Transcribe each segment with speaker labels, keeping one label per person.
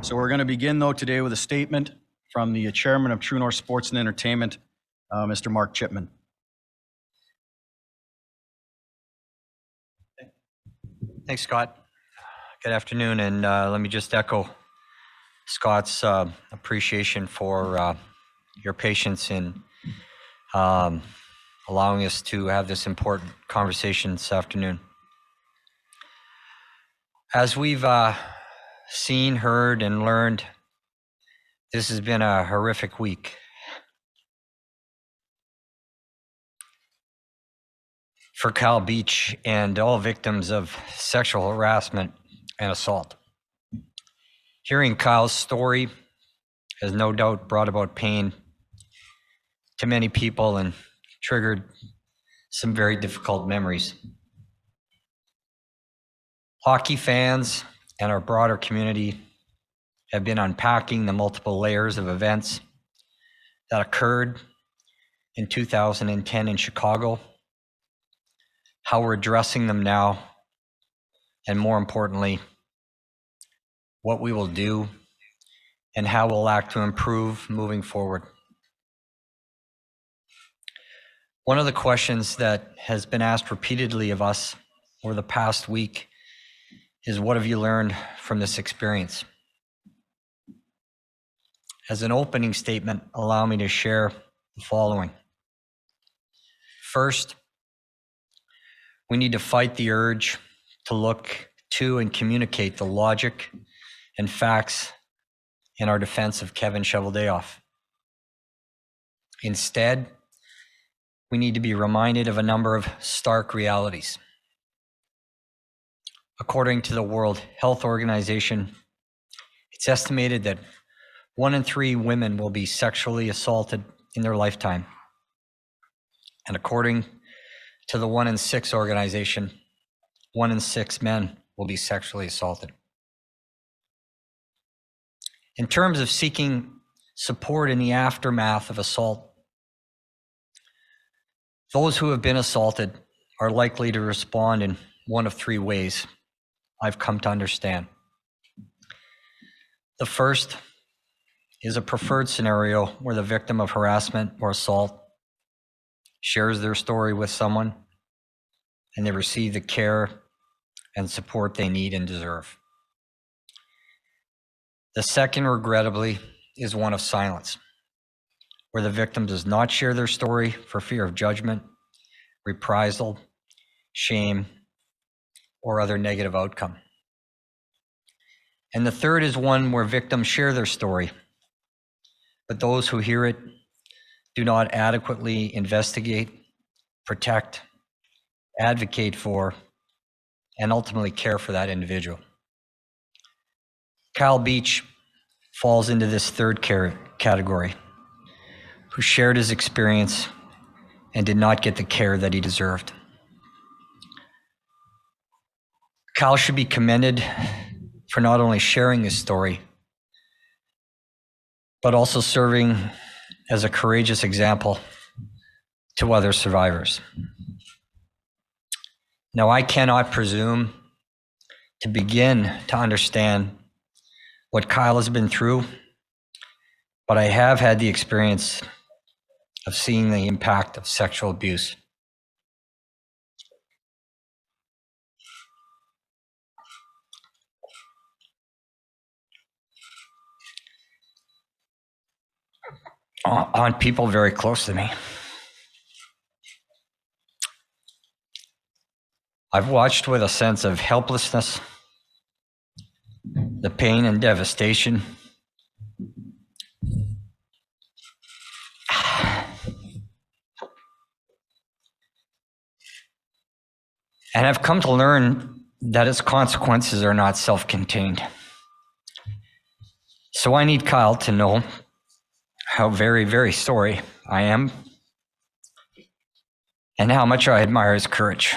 Speaker 1: So we're going to begin, though, today with a statement from the chairman of True North Sports and Entertainment, Mr. Mark Chipman.
Speaker 2: Thanks, Scott. Good afternoon, and let me just echo Scott's appreciation for your patience in allowing us to have this important conversation this afternoon. As we've seen, heard, and learned, this has been a horrific week. For Kyle Beach and all victims of sexual harassment and assault. Hearing Kyle's story has no doubt brought about pain to many people and triggered some very difficult memories. Hockey fans and our broader community have been unpacking the multiple layers of events that occurred in 2010 in Chicago, how we're addressing them now, and more importantly, what we will do and how we'll act to improve moving forward. One of the questions that has been asked repeatedly of us over the past week is, what have you learned from this experience? As an opening statement, allow me to share the following. First, we need to fight the urge to look to and communicate the logic and facts in our defense of Kevin Cheveldayoff. Instead, we need to be reminded of a number of stark realities. According to the World Health Organization, it's estimated that 1 in 3 women will be sexually assaulted in their lifetime. And according to the 1 in 6 organization, 1 in 6 men will be sexually assaulted. In terms of seeking support in the aftermath of assault, those who have been assaulted are likely to respond in one of 3 ways I've come to understand. The first is a preferred scenario where the victim of harassment or assault shares their story with someone and they receive the care and support they need and deserve. The second, regrettably, is one of silence, where the victim does not share their story for fear of judgment, reprisal, shame, or other negative outcome. And the third is one where victims share their story, but those who hear it do not adequately investigate, protect, advocate for, and ultimately care for that individual. Kyle Beach falls into this third category, who shared his experience and did not get the care that he deserved. Kyle should be commended for not only sharing his story, but also serving as a courageous example to other survivors. Now, I cannot presume to begin to understand what Kyle has been through, but I have had the experience of seeing the impact of sexual abuse. On people very close to me. I've watched with a sense of helplessness, the pain and devastation, and I've come to learn that its consequences are not self-contained. So I need Kyle to know how very, very sorry I am and how much I admire his courage.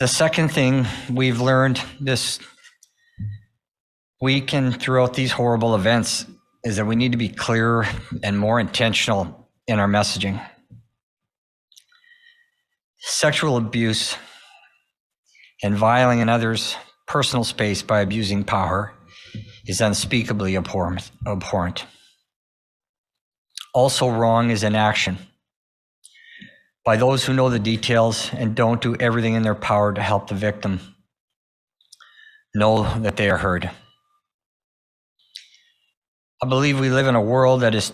Speaker 2: The second thing we've learned this week and throughout these horrible events is that we need to be clearer and more intentional in our messaging. Sexual abuse and violating another's personal space by abusing power is unspeakably abhorrent. Also wrong is inaction by those who know the details and don't do everything in their power to help the victim know that they are heard. I believe we live in a world that is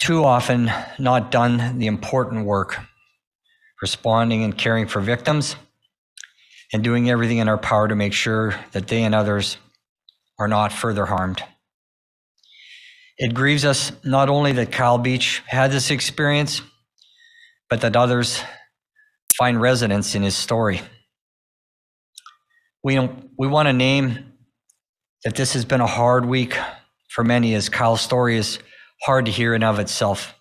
Speaker 2: too often not done the important work, responding and caring for victims, and doing everything in our power to make sure that they and others are not further harmed. It grieves us not only that Kyle Beach had this experience, but that others find resonance in his story. We want to name that this has been a hard week for many, as Kyle's story is hard to hear in of itself,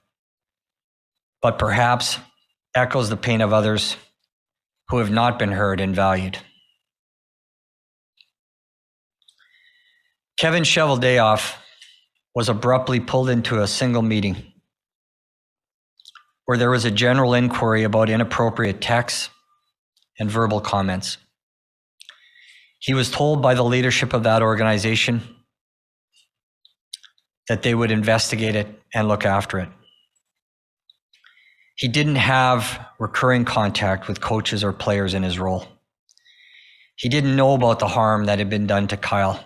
Speaker 2: but perhaps echoes the pain of others who have not been heard and valued. Kevin Cheveldayoff was abruptly pulled into a single meeting where there was a general inquiry about inappropriate texts and verbal comments. He was told by the leadership of that organization that they would investigate it and look after it. He didn't have recurring contact with coaches or players in his role. He didn't know about the harm that had been done to Kyle.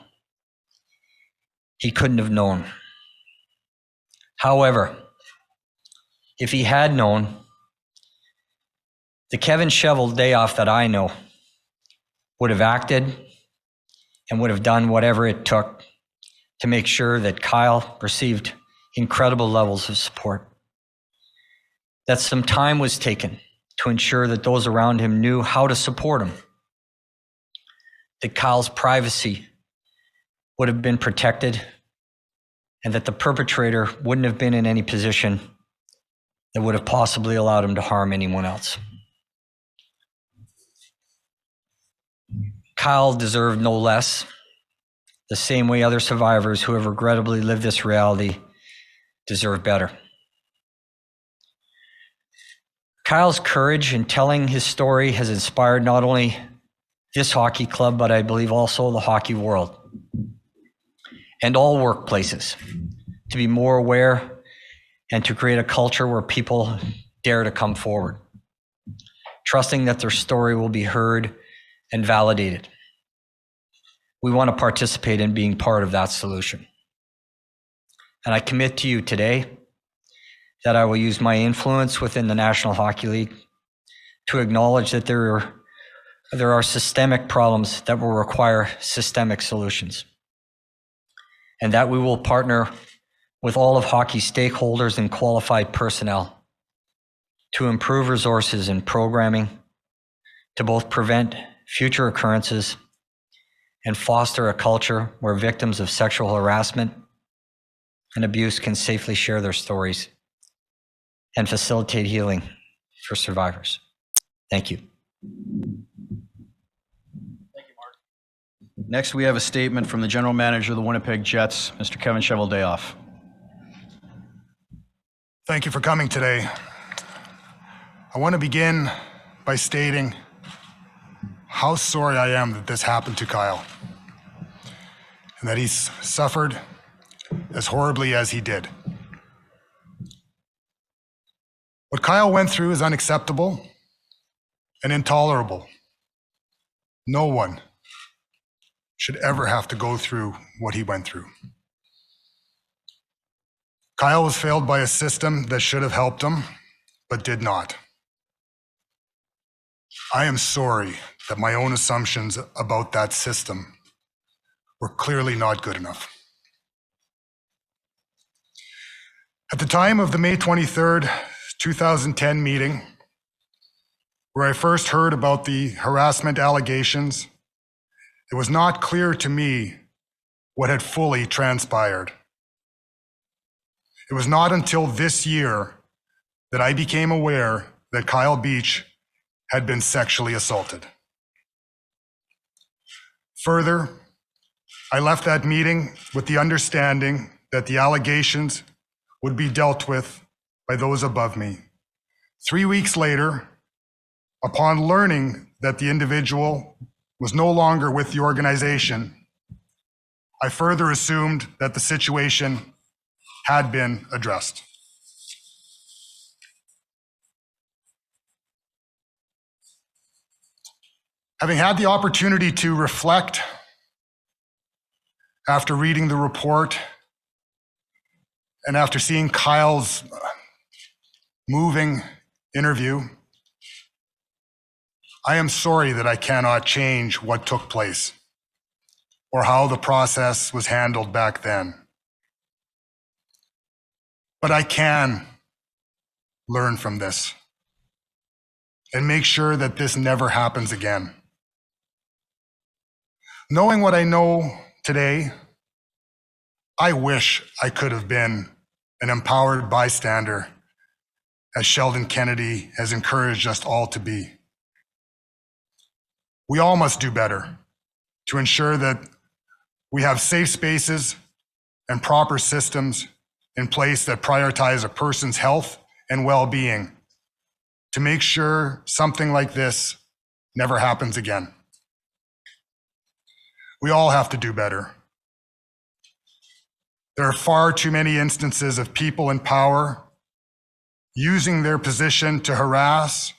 Speaker 2: He couldn't have known. However, if he had known, the Kevin Cheveldayoff that I know would have acted and would have done whatever it took to make sure that Kyle received incredible levels of support. That some time was taken to ensure that those around him knew how to support him. That Kyle's privacy would have been protected, and that the perpetrator wouldn't have been in any position that would have possibly allowed him to harm anyone else. Kyle deserved no less, the same way other survivors who have regrettably lived this reality deserve better. Kyle's courage in telling his story has inspired not only this hockey club, but I believe also the hockey world and all workplaces to be more aware and to create a culture where people dare to come forward, trusting that their story will be heard and validated. We want to participate in being part of that solution. And I commit to you today that I will use my influence within the National Hockey League to acknowledge that there are systemic problems that will require systemic solutions, and that we will partner with all of hockey stakeholders and qualified personnel to improve resources and programming to both prevent future occurrences and foster a culture where victims of sexual harassment and abuse can safely share their stories and facilitate healing for survivors. Thank you.
Speaker 1: Next, we have a statement from the general manager of the Winnipeg Jets, Mr. Kevin Cheveldayoff.
Speaker 3: Thank you for coming today. I want to begin by stating how sorry I am that this happened to Kyle and that he's suffered as horribly as he did. What Kyle went through is unacceptable and intolerable. No one should ever have to go through what he went through. Kyle was failed by a system that should have helped him, but did not. I am sorry that my own assumptions about that system were clearly not good enough. At the time of the May 23rd, 2010 meeting, where I first heard about the harassment allegations, it was not clear to me what had fully transpired. It was not until this year that I became aware that Kyle Beach had been sexually assaulted. Further, I left that meeting with the understanding that the allegations would be dealt with by those above me. 3 weeks later, Upon learning that the individual was no longer with the organization, I further assumed that the situation had been addressed. Having had the opportunity to reflect after reading the report and after seeing Kyle's moving interview, I am sorry that I cannot change what took place or how the process was handled back then. But I can learn from this and make sure that this never happens again. Knowing what I know today, I wish I could have been an empowered bystander, as Sheldon Kennedy has encouraged us all to be. We all must do better to ensure that we have safe spaces and proper systems in place that prioritize a person's health and well-being to make sure something like this never happens again. We all have to do better. There are far too many instances of people in power using their position to harass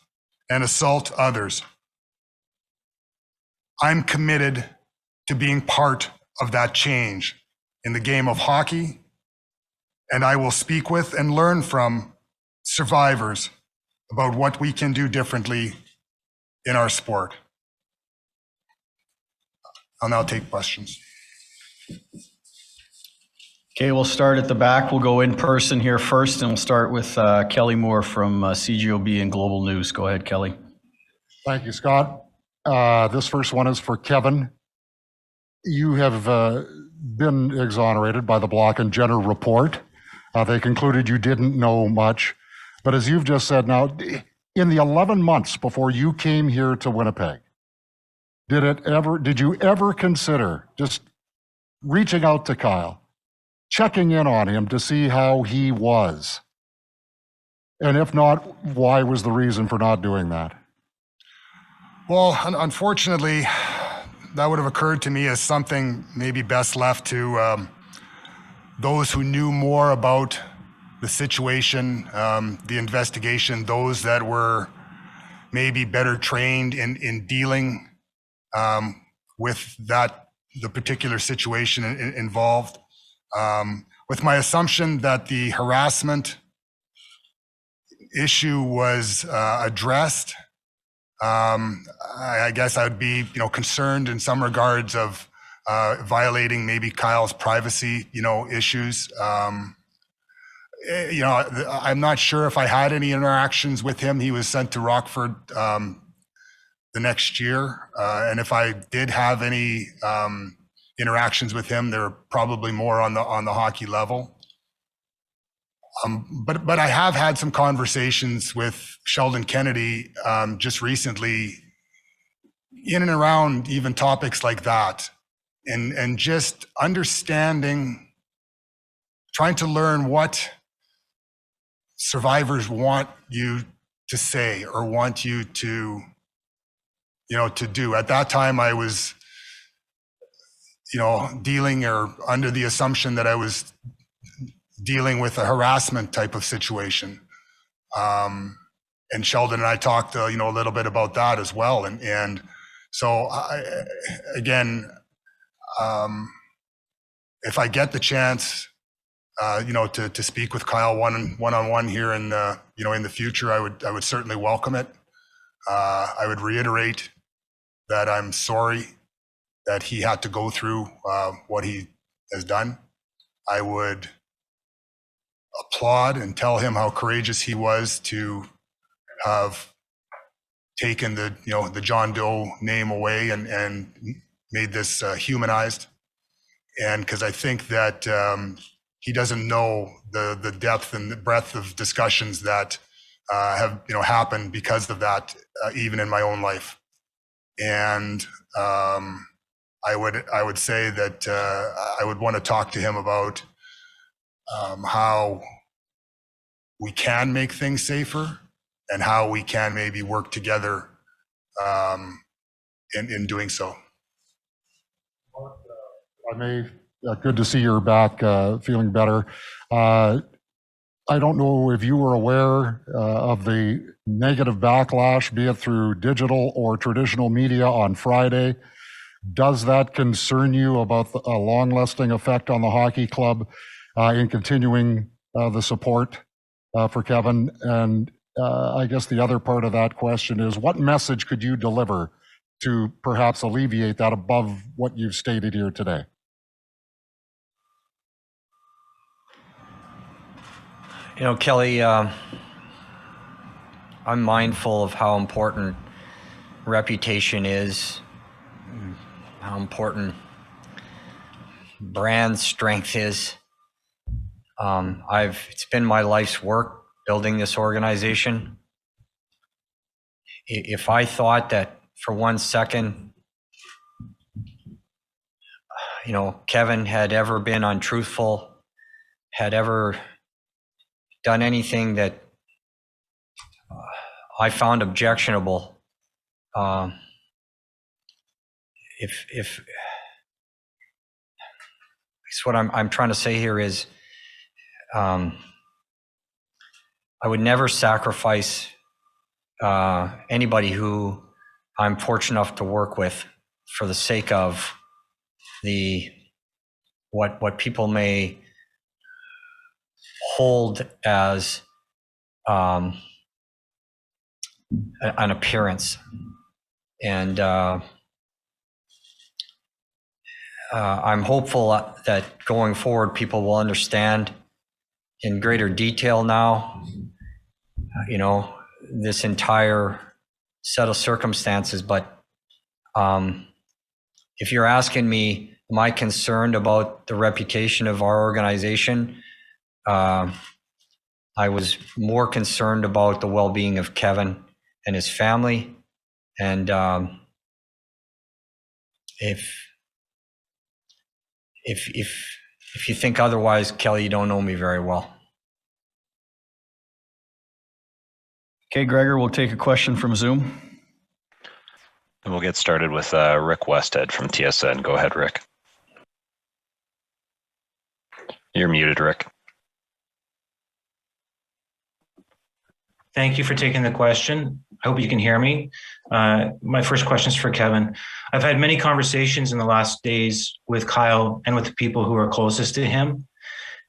Speaker 3: and assault others. I'm committed to being part of that change in the game of hockey, and I will speak with and learn from survivors about what we can do differently in our sport. I'll now take questions.
Speaker 1: Okay, we'll start at the back. We'll go in person here first, and we'll start with Kelly Moore from CGOB and Global News. Go ahead, Kelly.
Speaker 4: Thank you, Scott. This first one is for Kevin. You have been exonerated by the Block and Jenner report. They concluded you didn't know much. But as you've just said now, in the 11 months before you came here to Winnipeg, did you ever consider just reaching out to Kyle, checking in on him to see how he was? And if not, why was the reason for not doing that?
Speaker 3: Well, unfortunately, that would have occurred to me as something maybe best left to those who knew more about the situation, the investigation, those that were maybe better trained in dealing with the particular situation involved. With my assumption that the harassment issue was addressed, I guess I would be, concerned in some regards of violating maybe Kyle's privacy, issues. I'm not sure if I had any interactions with him. He was sent to Rockford the next year, and if I did have any interactions with him, they're probably more on the hockey level. But I have had some conversations with Sheldon Kennedy just recently in and around even topics like that, and just understanding, trying to learn what survivors want you to say or want you to do. At that time, I was, dealing or under the assumption that I was dealing with a harassment type of situation. And Sheldon and I talked, a little bit about that as well. And so if I get the chance, to speak with Kyle one-on-one here in the future, I would certainly welcome it. I would reiterate that I'm sorry that he had to go through what he has done. I would applaud and tell him how courageous he was to have taken the John Doe name away and made this humanized. And because I think that he doesn't know the depth and the breadth of discussions that have happened because of that, even in my own life. And I would say that I would want to talk to him about how we can make things safer and how we can maybe work together in doing so.
Speaker 4: I may, good to see you're back, feeling better. I don't know if you were aware of the negative backlash, be it through digital or traditional media on Friday. Does that concern you about a long-lasting effect on the hockey club in continuing the support for Kevin? And I guess the other part of that question is, what message could you deliver to perhaps alleviate that above what you've stated here today?
Speaker 2: You know, Kelly, I'm mindful of how important reputation is, how important brand strength is. It's been my life's work building this organization. If I thought that for 1 second, you know, Kevin had ever been untruthful, had ever done anything that I found objectionable, it's what I'm trying to say here is, I would never sacrifice anybody who I'm fortunate enough to work with for the sake of what people may hold as an appearance. And I'm hopeful that going forward, people will understand in greater detail now, you know, this entire set of circumstances. But if you're asking me, am I concerned about the reputation of our organization? I was more concerned about the well-being of Kevin and his family. And if you think otherwise, Kelly, you don't know me very well.
Speaker 1: Okay, Gregor, we'll take a question from Zoom.
Speaker 5: And we'll get started with Rick Westhead from TSN. Go ahead, Rick. You're muted, Rick.
Speaker 6: Thank you for taking the question. I hope you can hear me. My first question is for Kevin. I've had many conversations in the last days with Kyle and with the people who are closest to him.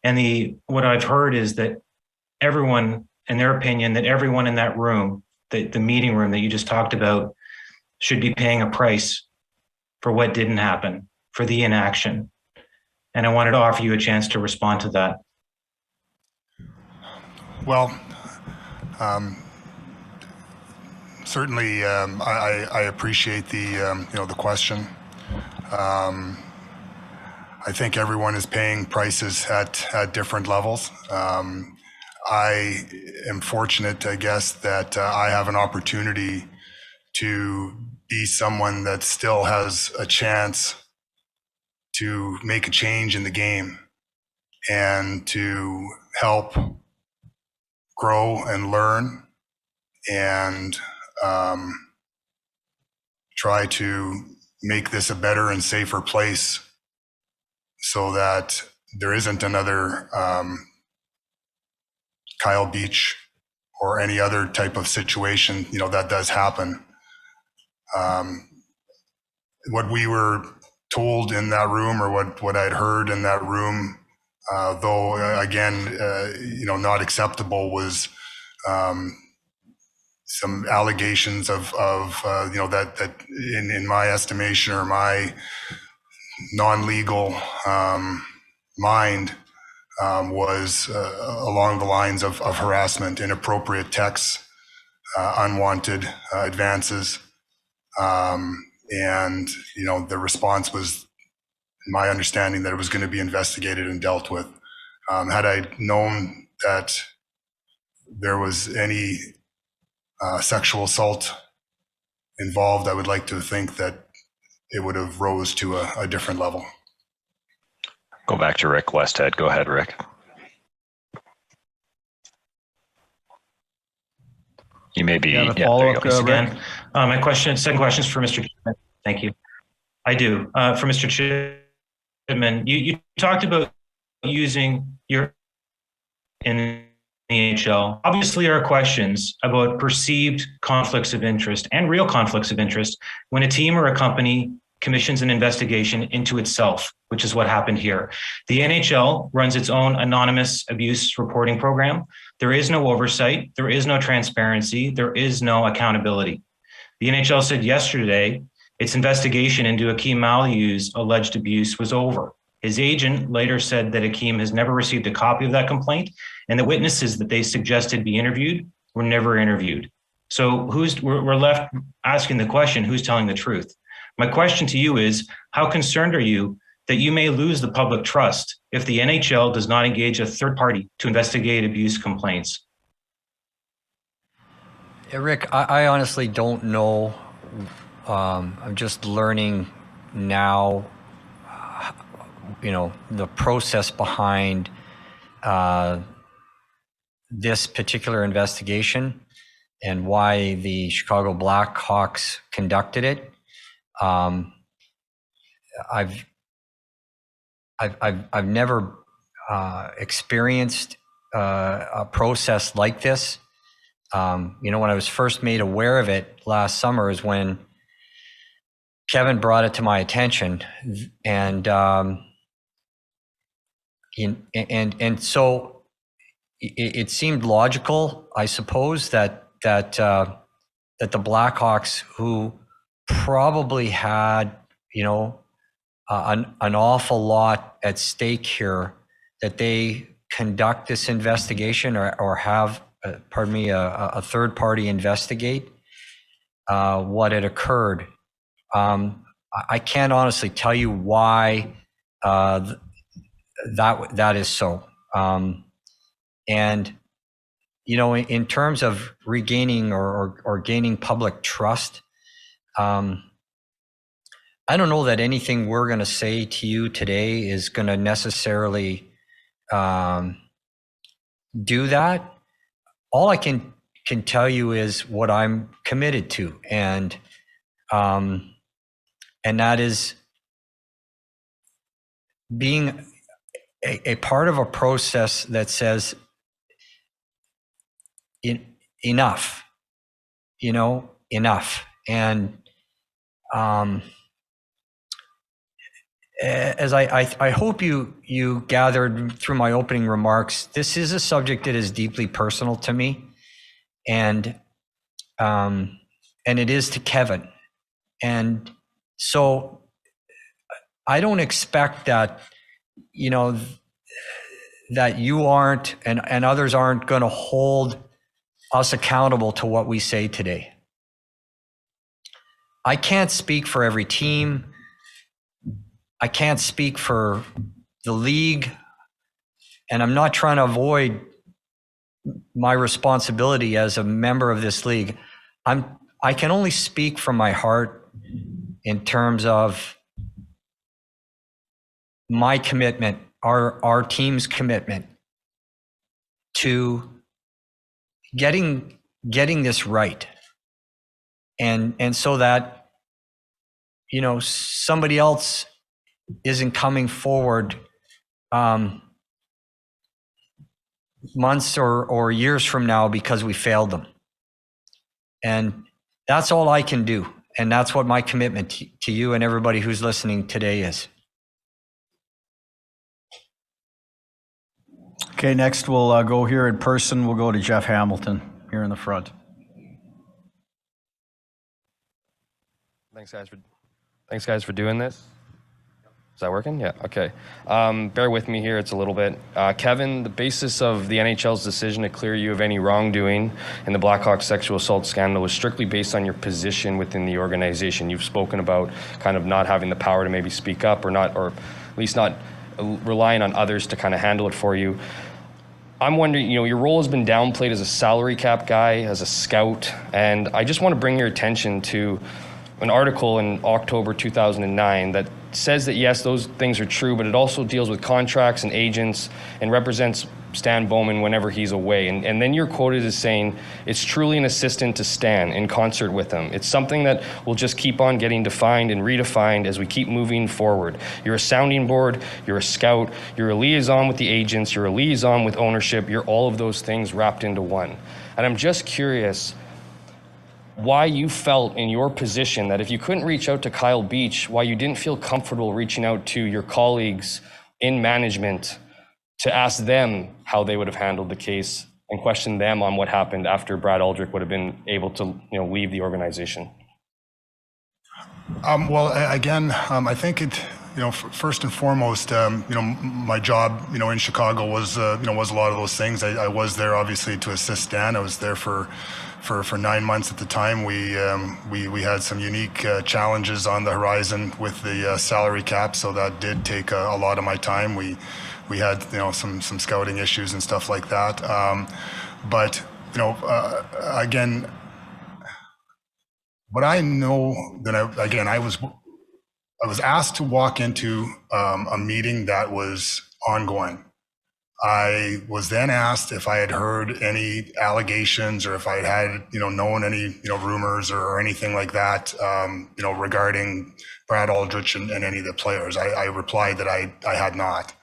Speaker 6: And what I've heard is that everyone, in their opinion, that everyone in that room, the meeting room that you just talked about, should be paying a price for what didn't happen, for the inaction. And I wanted to offer you a chance to respond to that.
Speaker 3: Well, certainly, I appreciate the question. I think everyone is paying prices at different levels. I am fortunate, I guess, that I have an opportunity to be someone that still has a chance to make a change in the game and to help grow and learn and try to make this a better and safer place so that there isn't another Kyle Beach or any other type of situation, that does happen. What we were told in that room, or what I'd heard in that room, though again, not acceptable, was some allegations of that in my estimation or my non-legal mind was along the lines of harassment, inappropriate texts, unwanted advances, and the response was, in my understanding, that it was going to be investigated and dealt with. Had I known that there was any sexual assault involved, I would like to think that it would have rose to a different level.
Speaker 5: Go back to Rick Westhead. Go ahead, Rick. You may be.
Speaker 1: You have a
Speaker 5: Yeah, there you
Speaker 1: follow-up,
Speaker 5: go.
Speaker 6: Thanks
Speaker 1: Rick?
Speaker 6: again. My second question is for Mr. Chipman. Thank you. I do. For Mr. Chipman, you talked about using your in the NHL. Obviously, there are questions about perceived conflicts of interest and real conflicts of interest when a team or a company commissions an investigation into itself, which is what happened here. The NHL runs its own anonymous abuse reporting program. There is no oversight. There is no transparency. There is no accountability. The NHL said yesterday its investigation into Akeem Aliu's alleged abuse was over. His agent later said that Akeem has never received a copy of that complaint, and the witnesses that they suggested be interviewed were never interviewed. So we're left asking the question, who's telling the truth? My question to you is, how concerned are you that you may lose the public trust if the NHL does not engage a third party to investigate abuse complaints?
Speaker 2: Yeah, Rick, I honestly don't know. I'm just learning now, the process behind this particular investigation and why the Chicago Blackhawks conducted it. I've never experienced a process like this. When I was first made aware of it last summer is when Kevin brought it to my attention, and so it seemed logical, I suppose, that the Blackhawks, who probably had an awful lot at stake here, that they conduct this investigation or have a third party investigate what had occurred. I can't honestly tell you why that is so. And in terms of regaining or gaining public trust, I don't know that anything we're going to say to you today is going to necessarily do that. All I can tell you is what I'm committed to, and that is being a part of a process that says enough, enough. And as I hope you gathered through my opening remarks, this is a subject that is deeply personal to me, and it is to Kevin. And so I don't expect that, that you aren't and others aren't going to hold us accountable to what we say today. I can't speak for every team. I can't speak for the league, and I'm not trying to avoid my responsibility as a member of this league. I can only speak from my heart in terms of my commitment, our team's commitment to getting this right, and so that somebody else isn't coming forward months or years from now because we failed them. And that's all I can do. And that's what my commitment to you and everybody who's listening today is.
Speaker 1: Okay, next we'll go here in person. We'll go to Jeff Hamilton here in the front.
Speaker 7: Thanks guys for doing this. Is that working? Yeah, okay. Bear with me here, it's a little bit. Kevin, the basis of the NHL's decision to clear you of any wrongdoing in the Blackhawks sexual assault scandal was strictly based on your position within the organization. You've spoken about kind of not having the power to maybe speak up or at least not relying on others to kind of handle it for you. I'm wondering, your role has been downplayed as a salary cap guy, as a scout, and I just want to bring your attention to an article in October 2009 that says that yes, those things are true, but it also deals with contracts and agents and represents Stan Bowman whenever he's away. And then you're quoted as saying, it's truly an assistant to Stan in concert with him. It's something that will just keep on getting defined and redefined as we keep moving forward. You're a sounding board, you're a scout, you're a liaison with the agents, you're a liaison with ownership, you're all of those things wrapped into one. And I'm just curious why you felt in your position that if you couldn't reach out to Kyle Beach, why you didn't feel comfortable reaching out to your colleagues in management to ask them how they would have handled the case and question them on what happened after Brad Aldrich would have been able to, leave the organization.
Speaker 3: Well, again, I think it, first and foremost, my job, in Chicago was a lot of those things. I was there obviously to assist Dan. I was there for 9 months at the time. We had some unique challenges on the horizon with the salary cap, so that did take a lot of my time. We had some scouting issues and stuff like that. But again, what I know that I was asked to walk into a meeting that was ongoing. I was then asked if I had heard any allegations or if I had known any rumors or anything like that regarding Brad Aldrich and any of the players. I replied that I had not.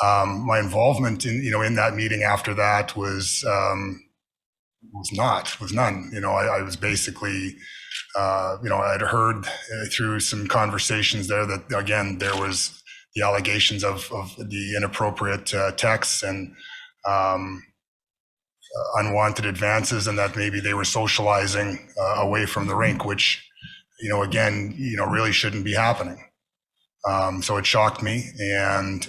Speaker 3: My involvement in that meeting after that was none. I was basically I'd heard through some conversations there that again there was the allegations of the inappropriate texts and unwanted advances, and that maybe they were socializing away from the rink, which again really shouldn't be happening. So it shocked me, and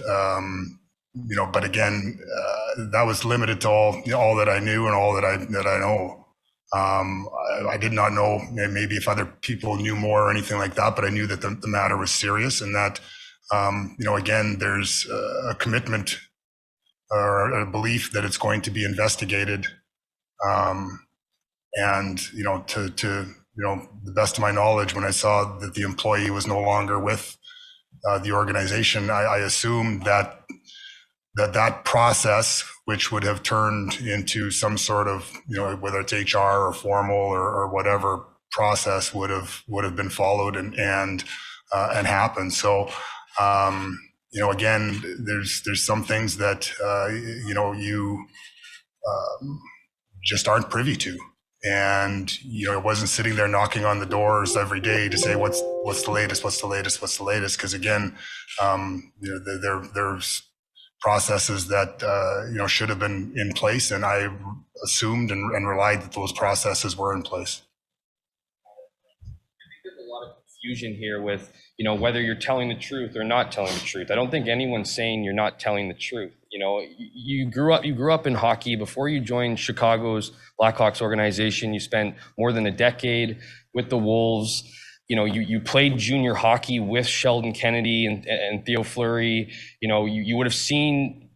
Speaker 3: but again, that was limited to all that I knew and all that I know. I did not know maybe if other people knew more or anything like that, but I knew that the matter was serious, and that again, there's a commitment or a belief that it's going to be investigated, and to the best of my knowledge, when I saw that the employee was no longer with the organization, I assumed that process, which would have turned into some sort of, whether it's HR or formal or whatever process, would have been followed and happened. So, again, there's some things that you just aren't privy to, and it wasn't sitting there knocking on the doors every day to say what's the latest, because again, there's processes that should have been in place, and I assumed and relied that those processes were in place.
Speaker 7: I think there's a lot of confusion here with whether you're telling the truth or not telling the truth. I don't think anyone's saying you're not telling the truth. You grew up in hockey. Before you joined Chicago's Blackhawks organization, you spent more than a decade with the Wolves. You played junior hockey with Sheldon Kennedy and Theo Fleury. You would have seen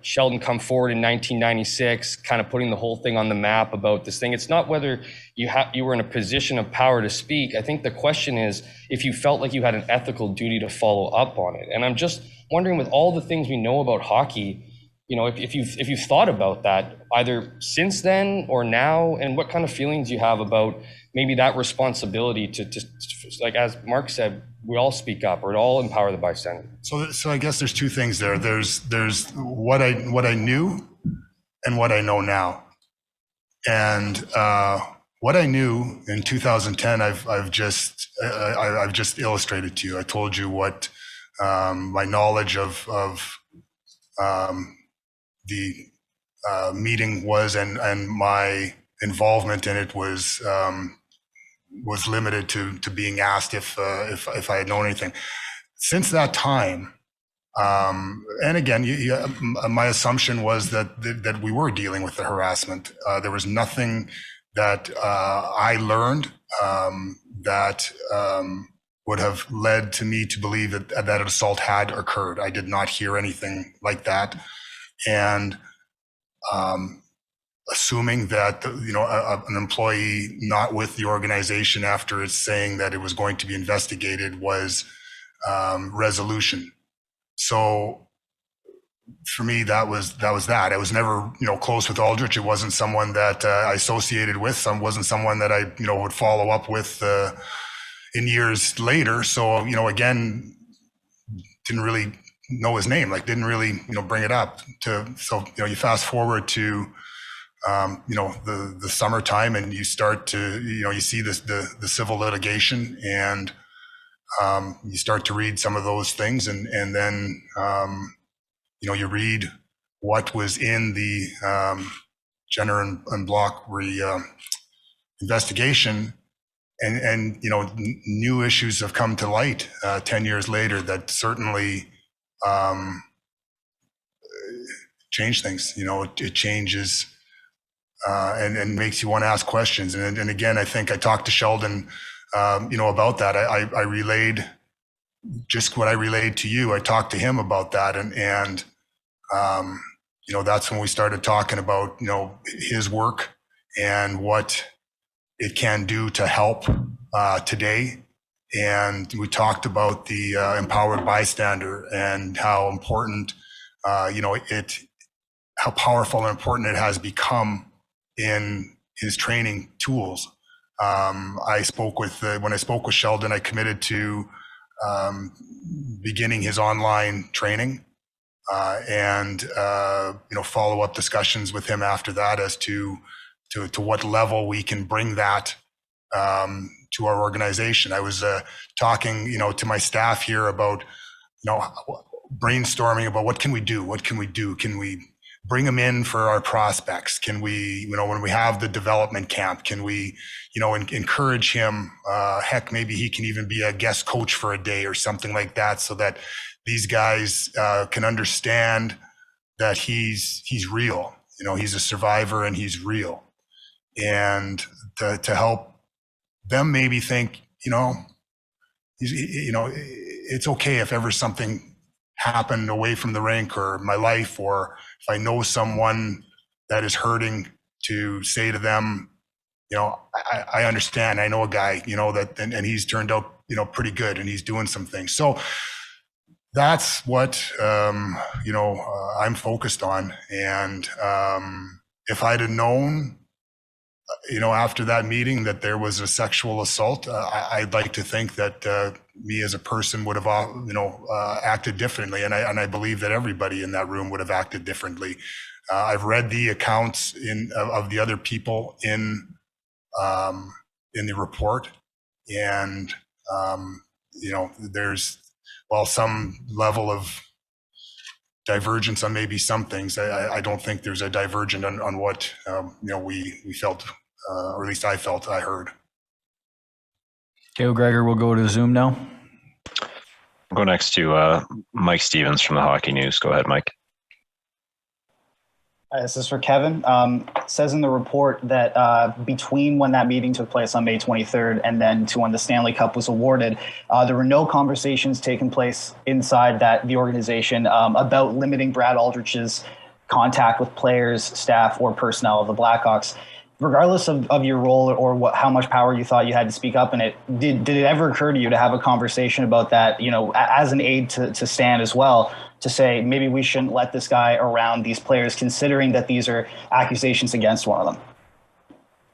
Speaker 7: Sheldon come forward in 1996, kind of putting the whole thing on the map about this thing. It's not whether you were in a position of power to speak. I think the question is if you felt like you had an ethical duty to follow up on it. And I'm just wondering, with all the things we know about hockey, if you've thought about that either since then or now, and what kind of feelings you have about maybe that responsibility to like, as Mark said, we all speak up, or to all empower the bystander.
Speaker 3: So I guess there's two things there. There's what I knew and what I know now. And what I knew in 2010, I've just illustrated to you. I told you what my knowledge of the meeting was, and my involvement in it was limited to being asked if I had known anything. Since that time, and again, my assumption was that we were dealing with the harassment. There was nothing that I learned that would have led to me to believe that an assault had occurred. I did not hear anything like that, and assuming that an employee not with the organization after it's saying that it was going to be investigated was resolution. So for me, that was that. I was never, close with Aldrich. It wasn't someone that I associated with. Wasn't someone that I, would follow up with in years later. So, again, didn't really know his name. Like, didn't really, bring it up. So, you fast forward to, the summertime, and you start to, you see the civil litigation, and you start to read some of those things, and then you read what was in the Jenner and Block investigation, and new issues have come to light 10 years later that certainly change things. It changes and makes you want to ask questions. And again, I think I talked to Sheldon, about that. I relayed just what I relayed to you. I talked to him about that, and that's when we started talking about, his work and what it can do to help today. And we talked about the empowered bystander and how important, how powerful and important it has become in his training tools. When I spoke with Sheldon, I committed to beginning his online training and follow-up discussions with him after that as to what level we can bring that to our organization. I was talking, to my staff here about, brainstorming about what can we do? Can we bring them in for our prospects? Can we, when we have the development camp, can we, encourage him? Heck, maybe he can even be a guest coach for a day or something like that, so that these guys can understand that he's real. He's a survivor and he's real. And to help them maybe think, it's okay if ever something happened away from the rink or my life, or if I know someone that is hurting, to say to them, I understand. I know a guy, that, and he's turned out, pretty good, and he's doing some things. So that's what, I'm focused on. And if I'd have known, after that meeting that there was a sexual assault, I'd like to think that me as a person would have, acted differently. And I believe that everybody in that room would have acted differently. I've read the accounts of the other people in the report, and there's, while some level of divergence on maybe some things, I don't think there's a divergence on what we felt, or at least I felt, I heard.
Speaker 1: Okay, Gregor, we'll go to Zoom now.
Speaker 5: We'll go next to Mike Stevens from the Hockey News. Go ahead, Mike.
Speaker 8: This is for Kevin. It says in the report that between when that meeting took place on May 23rd and then to when the Stanley Cup was awarded, there were no conversations taking place inside the organization about limiting Brad Aldrich's contact with players, staff, or personnel of the Blackhawks. Regardless of your role or how much power you thought you had to speak up in it, did it ever occur to you to have a conversation about that, as an aide to Stan as well, to say maybe we shouldn't let this guy around these players, considering that these are accusations against one of them?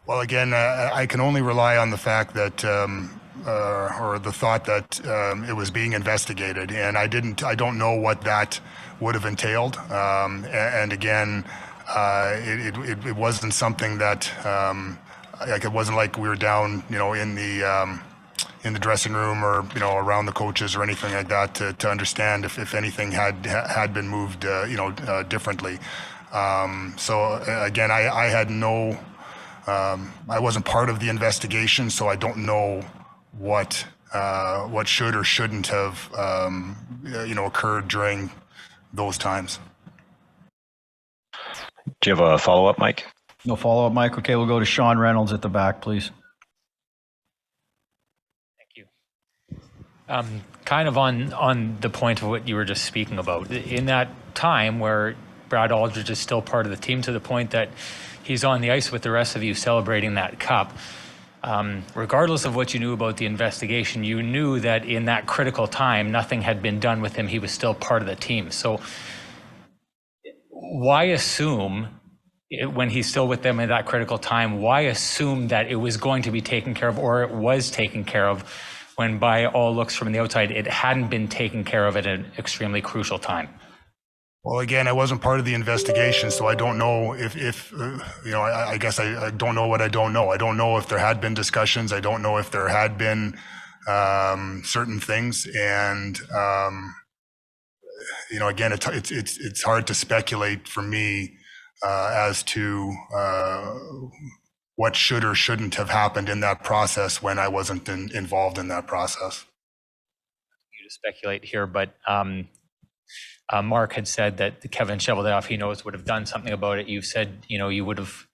Speaker 3: Well, again, I can only rely on the fact that, or the thought that it was being investigated, and I don't know what that would have entailed. And again, it wasn't something that, it wasn't like we were down, in the dressing room or, around the coaches or anything like that to understand if anything had been moved, differently. So again, I had no, I wasn't part of the investigation, so I don't know what should or shouldn't have, occurred during those times.
Speaker 5: Do you have a follow-up, Mike?
Speaker 1: No follow-up, Mike. Okay, we'll go to Sean Reynolds at the back, please.
Speaker 9: Thank you. Kind of on the point of what you were just speaking about, in that time where Brad Aldrich is still part of the team to the point that he's on the ice with the rest of you celebrating that cup, regardless of what you knew about the investigation, you knew that in that critical time, nothing had been done with him. He was still part of the team. So why assume, when he's still with them at that critical time, why assume that it was going to be taken care of, or it was taken care of, when by all looks from the outside, it hadn't been taken care of at an extremely crucial time?
Speaker 3: Well, again, I wasn't part of the investigation, so I don't know if I guess I don't know what I don't know. I don't know if there had been discussions. I don't know if there had been certain things, and again, it's hard to speculate for me as to what should or shouldn't have happened in that process when I wasn't involved in that process.
Speaker 9: You to speculate here, but Mark had said that Kevin Cheveldayoff, he knows, would have done something about it. You've said, you would have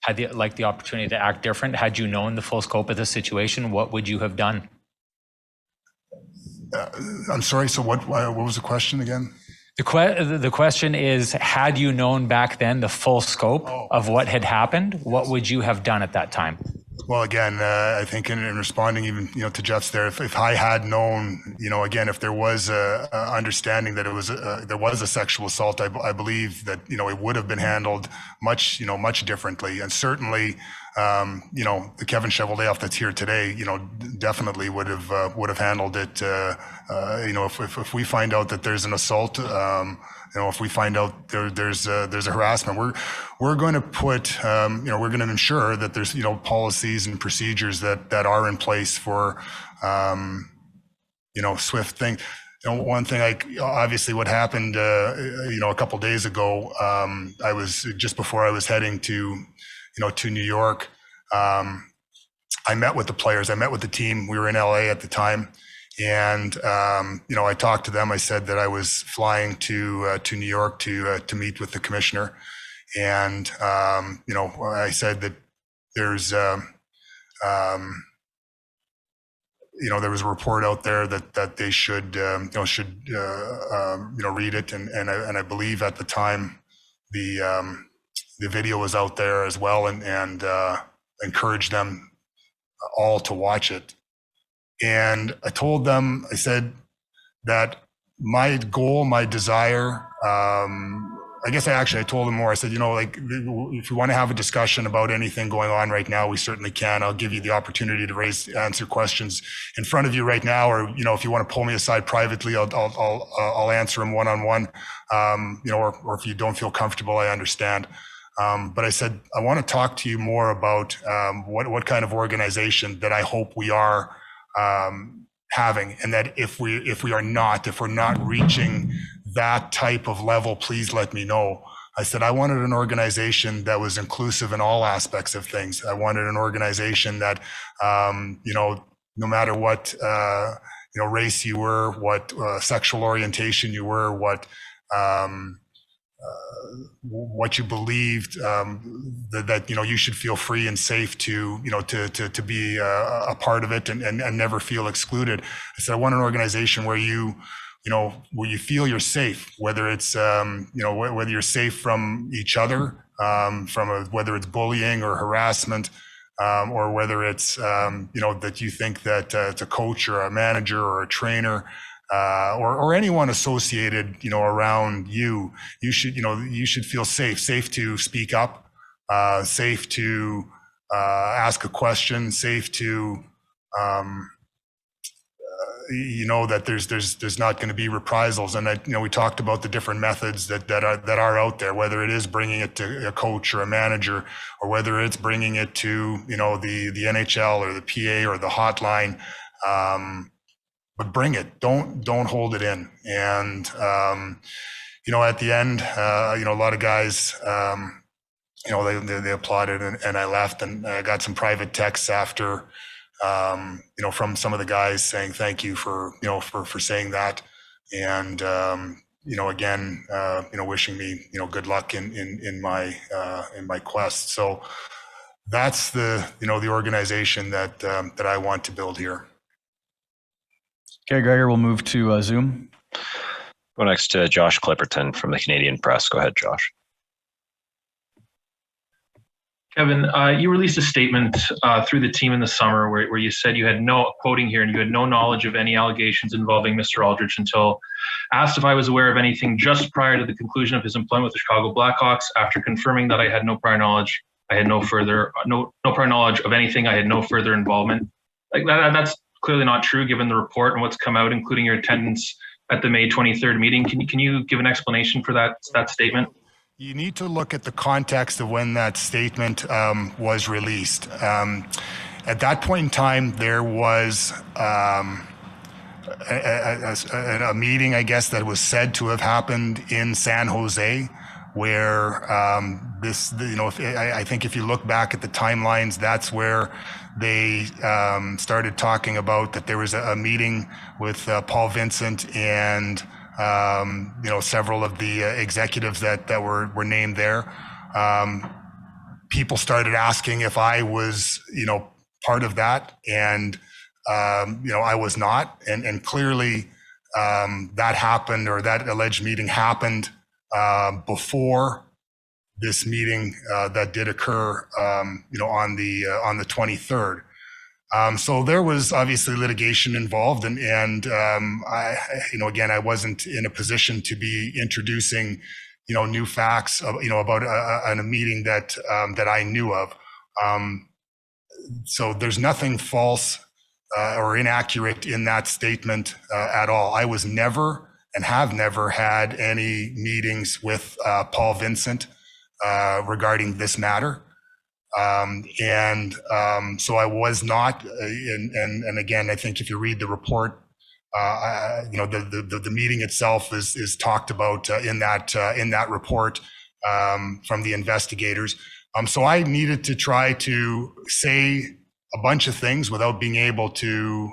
Speaker 9: had the opportunity to act different. Had you known the full scope of the situation, what would you have done?
Speaker 3: I'm sorry. So what was the question again?
Speaker 9: The question is, had you known back then the full scope of what had happened, what would you have done at that time?
Speaker 3: Well, again, I think in responding even to Jeff's there, if I had known, again, if there was a understanding that there was a sexual assault, I believe that it would have been handled much differently, and certainly the Kevin Cheveldayoff that's here today, definitely would have handled it. If we find out that there's an assault, if we find out there's a harassment, we're going to put, we're going to ensure that there's, policies and procedures that are in place for, swift thing. One thing, obviously what happened, a couple of days ago, I was just before I was heading to New York. I met with the players. I met with the team. We were in LA at the time. And, I talked to them. I said that I was flying to New York to meet with the commissioner. And, I said that there's, there was a report out there that they should read it. And I believe at the time the video was out there as well, and encouraged them all to watch it. And I told them, I said that my goal, my desire, I told them more. I said, if you want to have a discussion about anything going on right now, we certainly can. I'll give you the opportunity to answer questions in front of you right now, or if you want to pull me aside privately, I'll answer them one-on-one. Or if you don't feel comfortable, I understand. But I said, I want to talk to you more about what kind of organization that I hope we are having, and that if we're not reaching that type of level, please let me know. I said, I wanted an organization that was inclusive in all aspects of things. I wanted an organization that, no matter what, race you were, what sexual orientation you were, what you believed, that you should feel free and safe to be a part of it and never feel excluded. I said, I want an organization where you feel you're safe, whether it's whether you're safe from each other, whether it's bullying or harassment, or whether it's that you think that it's a coach or a manager or a trainer, or anyone associated, around you. You should feel safe to speak up, safe to ask a question, safe to that there's not going to be reprisals. And we talked about the different methods that are out there, whether it is bringing it to a coach or a manager, or whether it's bringing it to the NHL or the PA or the hotline. But bring it. Don't hold it in. And at the end, a lot of guys, they applauded, and I left, and I got some private texts after, from some of the guys saying thank you for saying that, and again, wishing me good luck in my quest. So that's the organization that I want to build here.
Speaker 1: Okay, Gregor, we'll move to Zoom.
Speaker 5: Go next to Josh Clipperton from the Canadian Press. Go ahead, Josh.
Speaker 10: Kevin, you released a statement through the team in the summer where you said you had no, quoting here, and you had no knowledge of any allegations involving Mr. Aldrich until asked if I was aware of anything just prior to the conclusion of his employment with the Chicago Blackhawks. After confirming that I had no prior knowledge, no prior knowledge of anything, I had no further involvement. Like that's clearly not true given the report and what's come out, including your attendance at the May 23rd meeting. Can you give an explanation for that statement?
Speaker 3: You need to look at the context of when that statement was released. At that point in time, there was a meeting, I guess, that was said to have happened in San Jose, where I think if you look back at the timelines, that's where they started talking about that there was a meeting with Paul Vincent and several of the executives that were named there. People started asking if I was, part of that, and I was not, and clearly that happened, or that alleged meeting happened before this meeting that did occur, on the 23rd. So there was obviously litigation involved, and again, I wasn't in a position to be introducing, new facts, about a meeting that I knew of. So there's nothing false or inaccurate in that statement at all. I was never and have never had any meetings with Paul Vincent regarding this matter. So I was not, and again, I think if you read the report, the meeting itself is talked about in that report from the investigators. So I needed to try to say a bunch of things without being able to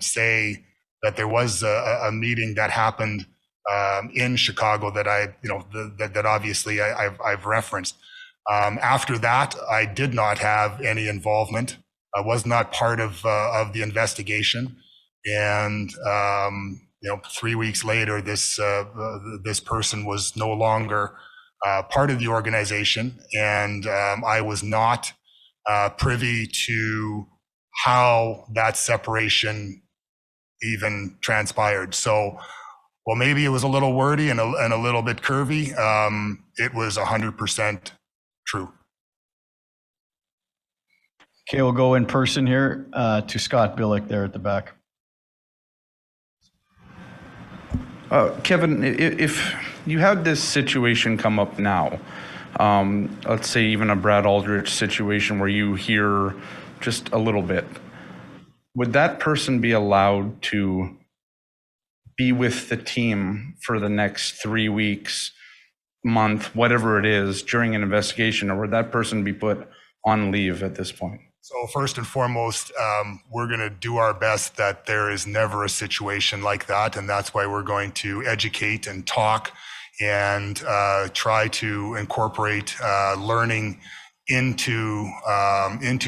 Speaker 3: say that there was a meeting that happened in Chicago that that obviously I've referenced. After that, I did not have any involvement. I was not part of the investigation, and 3 weeks later, this person was no longer part of the organization, and I was not privy to how that separation even transpired. So, well, maybe it was a little wordy and a little bit curvy. It was 100% true.
Speaker 1: Okay, we'll go in person here to Scott Billick there at the back.
Speaker 11: Kevin, if you had this situation come up now, let's say even a Brad Aldrich situation where you hear just a little bit, would that person be allowed to be with the team for the next 3 weeks, month, whatever it is, during an investigation, or would that person be put on leave at this point?
Speaker 3: So first and foremost, we're going to do our best that there is never a situation like that, and that's why we're going to educate and talk and try to incorporate learning into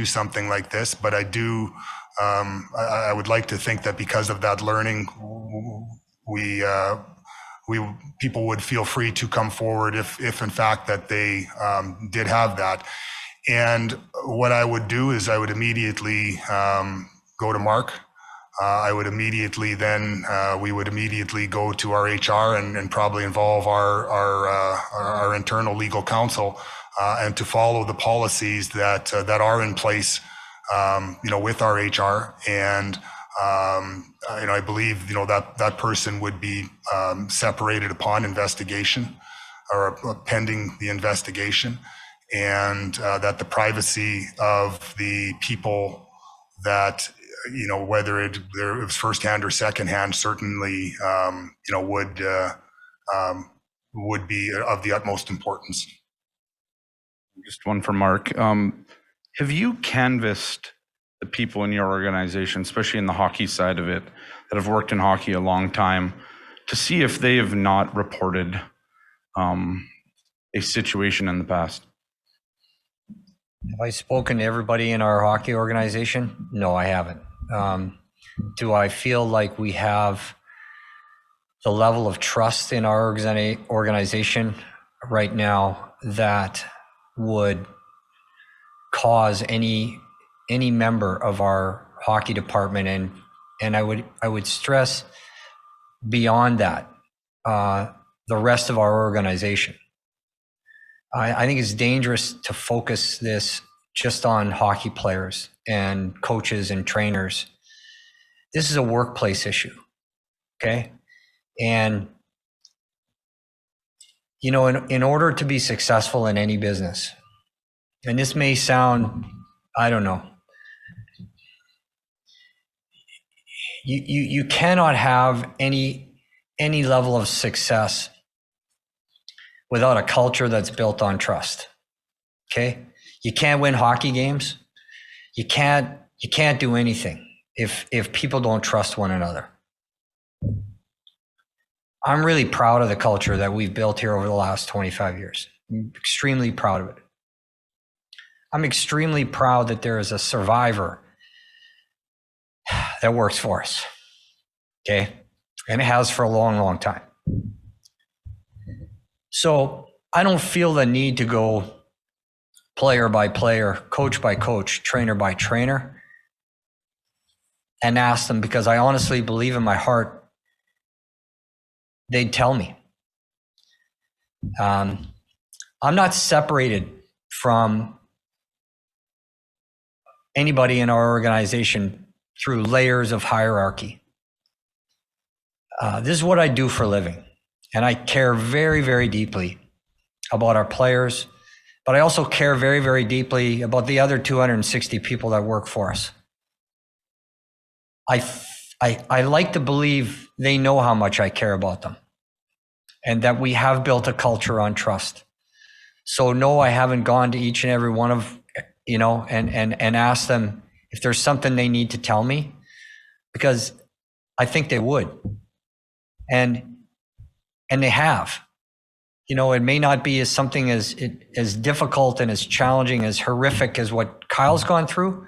Speaker 3: something like this. But I do, I would like to think that because of that learning, people would feel free to come forward if in fact that they did have that. And what I would do is I would immediately go to Mark. I would immediately then, we would immediately go to our HR and probably involve our internal legal counsel and to follow the policies that are in place, with our HR. And, I believe, that person would be separated upon investigation or pending the investigation. And that the privacy of the people that, whether it was firsthand or secondhand, certainly, would be of the utmost importance.
Speaker 11: Just one for Mark. Have you canvassed the people in your organization, especially in the hockey side of it, that have worked in hockey a long time, to see if they have not reported a situation in the past?
Speaker 2: Have I spoken to everybody in our hockey organization? No, I haven't. Do I feel like we have the level of trust in our organization right now that would cause any member of our hockey department, and I would stress beyond that, the rest of our organization. I think it's dangerous to focus this just on hockey players and coaches and trainers. This is a workplace issue, okay? And, you know, in order to be successful in any business, and this may sound, I don't know, you cannot have any level of success without a culture that's built on trust. Okay? You can't win hockey games. You can't do anything if people don't trust one another. I'm really proud of the culture that we've built here over the last 25 years. I'm extremely proud of it. I'm extremely proud that there is a survivor that works for us. Okay? And it has for a long, long time. So I don't feel the need to go player by player, coach by coach, trainer by trainer, and ask them, because I honestly believe in my heart they'd tell me. I'm not separated from anybody in our organization through layers of hierarchy. This is what I do for a living. And I care very, very deeply about our players, but I also care very, very deeply about the other 260 people that work for us. I like to believe they know how much I care about them and that we have built a culture on trust. So no, I haven't gone to each and every one of, you know, and asked them if there's something they need to tell me, because I think they would. And they have. You know, it may not be as something as difficult and as challenging, as horrific as what Kyle's gone through,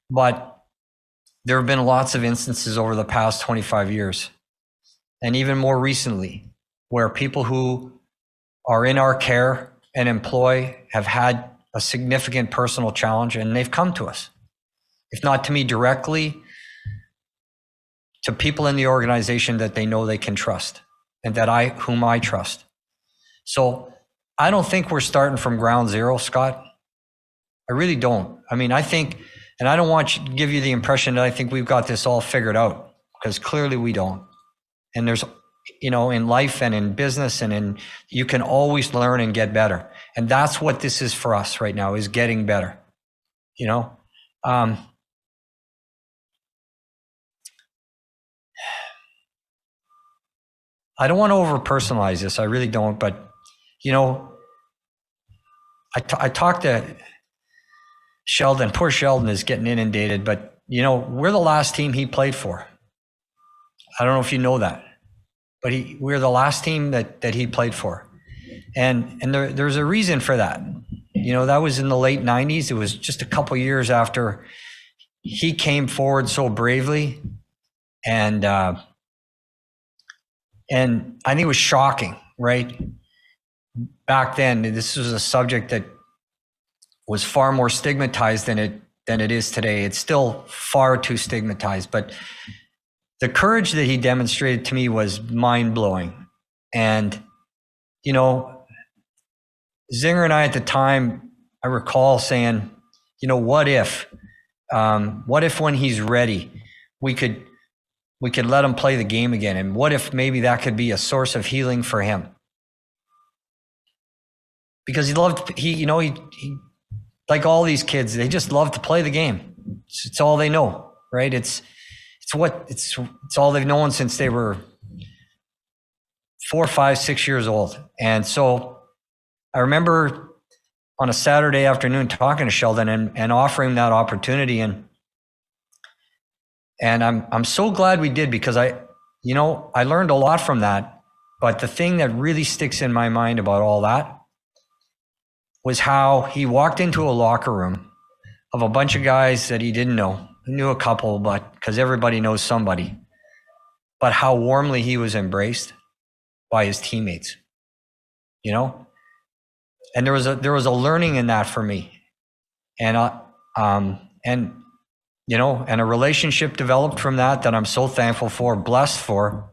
Speaker 2: but there have been lots of instances over the past 25 years, and even more recently, where people who are in our care and employ have had a significant personal challenge, and they've come to us. If not to me directly, to people in the organization that they know they can trust and whom I trust. So I don't think we're starting from ground zero, Scott. I really don't. I mean, I think, and I don't want to give you the impression that I think we've got this all figured out, because clearly we don't. And there's, you know, in life and in business and you can always learn and get better. And that's what this is for us right now, is getting better, you know? I don't want to over-personalize this. I really don't. But, you know, I talked to Sheldon. Poor Sheldon is getting inundated. But, you know, we're the last team he played for. I don't know if you know that. But we're the last team that he played for. And there's a reason for that. You know, that was in the late 90s. It was just a couple years after he came forward so bravely. And I think it was shocking, right? Back then, this was a subject that was far more stigmatized than it is today. It's still far too stigmatized, but the courage that he demonstrated to me was mind-blowing. And, you know, Zinger and I at the time, I recall saying, you know, what if when he's ready, we could let him play the game again? And what if maybe that could be a source of healing for him? Because he like all these kids, they just love to play the game. It's all they know, right? It's all they've known since they were 4, 5, 6 years old. And so I remember on a Saturday afternoon talking to Sheldon and offering that opportunity. And I'm so glad we did, because I learned a lot from that. But the thing that really sticks in my mind about all that was how he walked into a locker room of a bunch of guys that he didn't know. He knew a couple, but because everybody knows somebody. But how warmly he was embraced by his teammates, you know? And there was a learning in that for me. And you know, and a relationship developed from that I'm so thankful for, blessed for.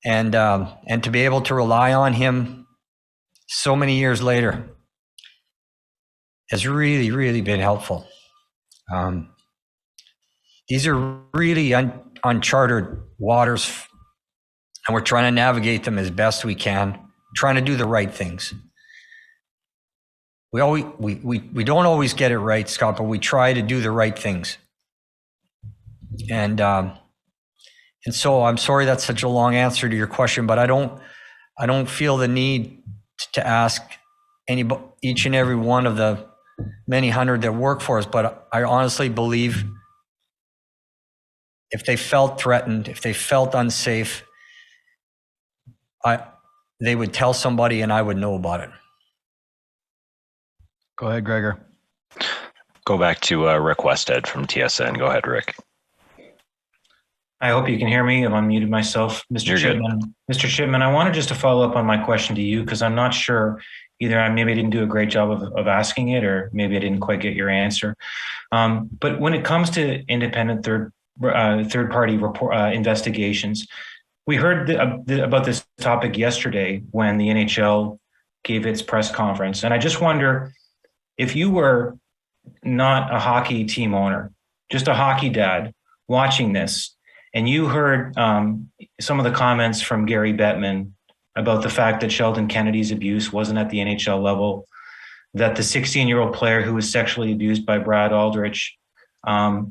Speaker 2: and to be able to rely on him so many years later has really, really been helpful. These are really uncharted waters, and we're trying to navigate them as best we can, trying to do the right things. We don't always get it right, Scott, but we try to do the right things. And so I'm sorry that's such a long answer to your question, but I don't feel the need to ask each and every one of the many hundred that work for us. But I honestly believe if they felt threatened, if they felt unsafe, they would tell somebody and I would know about it.
Speaker 1: Go ahead, Gregor.
Speaker 5: Go back to Rick Westhead from TSN. Go ahead, Rick.
Speaker 6: I hope you can hear me. I've unmuted myself. Mr. Chipman. Mr. Chipman, I wanted just to follow up on my question to you because I'm not sure either maybe I didn't do a great job of asking it or maybe I didn't quite get your answer. But when it comes to independent third-party investigations, we heard about this topic yesterday when the NHL gave its press conference. And I just wonder, if you were not a hockey team owner, just a hockey dad watching this, and you heard some of the comments from Gary Bettman about the fact that Sheldon Kennedy's abuse wasn't at the NHL level, that the 16-year-old player who was sexually abused by Brad Aldrich, and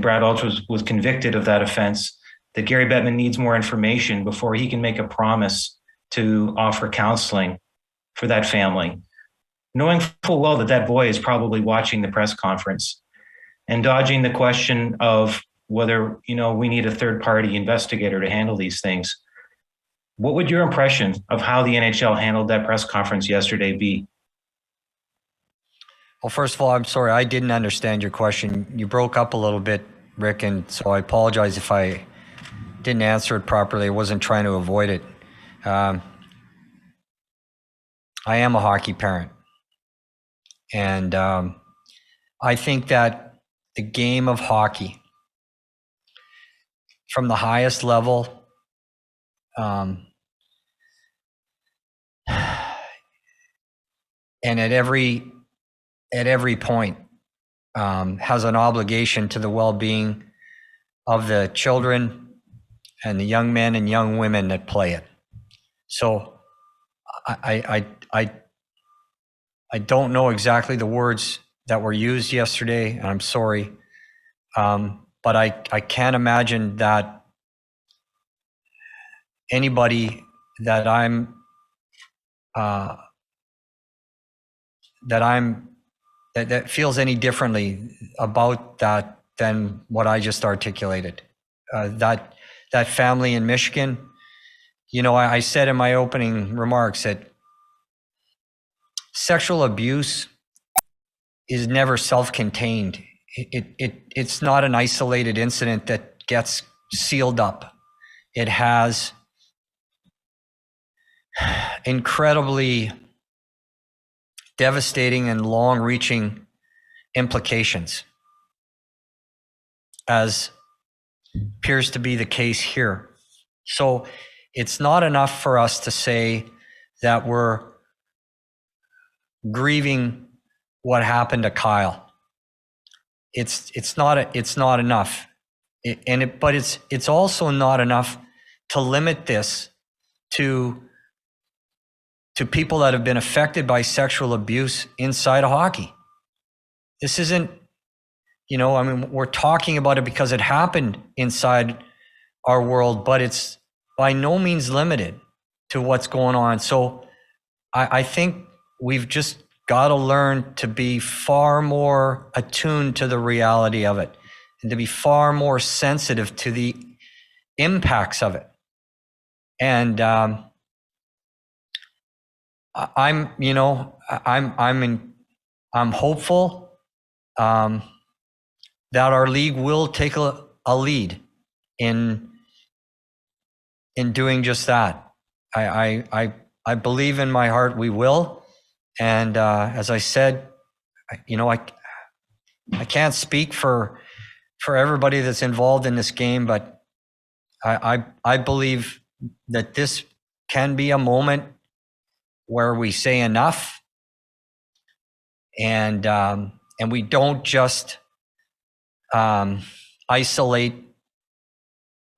Speaker 6: Brad Aldrich was convicted of that offense, that Gary Bettman needs more information before he can make a promise to offer counseling for that family, knowing full well that that boy is probably watching the press conference and dodging the question of whether, we need a third-party investigator to handle these things. What would your impression of how the NHL handled that press conference yesterday be?
Speaker 2: Well, first of all, I'm sorry, I didn't understand your question. You broke up a little bit, Rick, and so I apologize if I didn't answer it properly. I wasn't trying to avoid it. I am a hockey parent. And I think that the game of hockey, from the highest level, and at every point, has an obligation to the well-being of the children and the young men and young women that play it. So I don't know exactly the words that were used yesterday, and I'm sorry. But I can't imagine that anybody that that feels any differently about that than what I just articulated. That family in Michigan, I said in my opening remarks that sexual abuse is never self-contained. It's not an isolated incident that gets sealed up. It has incredibly devastating and long-reaching implications, as appears to be the case here. So it's not enough for us to say that we're grieving what happened to Kyle. It's not enough, but it's also not enough to limit this to people that have been affected by sexual abuse inside of hockey. This isn't, we're talking about it because it happened inside our world, but it's by no means limited to what's going on. So I think we've just got to learn to be far more attuned to the reality of it and to be far more sensitive to the impacts of it. And I'm hopeful that our league will take a lead in doing just that. I believe in my heart we will. And as I said, I can't speak for everybody that's involved in this game, but I believe that this can be a moment where we say enough, and we don't just isolate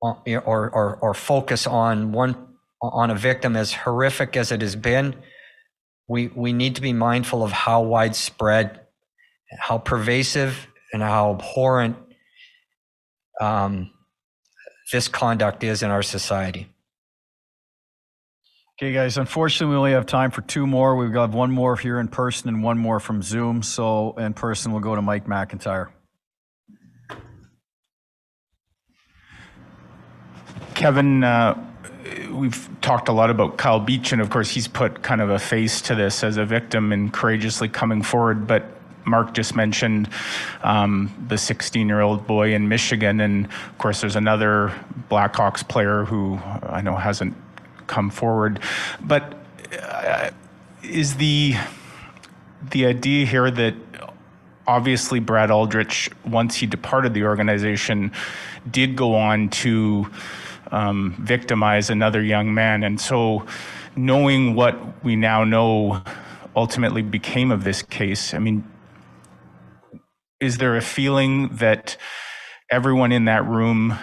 Speaker 2: or focus on a victim, as horrific as it has been. We need to be mindful of how widespread, how pervasive, and how abhorrent this conduct is in our society.
Speaker 1: Okay, guys, unfortunately, we only have time for two more. We've got one more here in person and one more from Zoom. So in person, we'll go to Mike McIntyre.
Speaker 12: Kevin, we've talked a lot about Kyle Beach, and of course, he's put kind of a face to this as a victim and courageously coming forward. But Mark just mentioned the 16-year-old boy in Michigan, and of course, there's another Blackhawks player who I know hasn't come forward. But is the idea here that obviously Brad Aldrich, once he departed the organization, did go on to victimize another young man, and so knowing what we now know ultimately became of this case, I mean, is there a feeling that everyone in that room,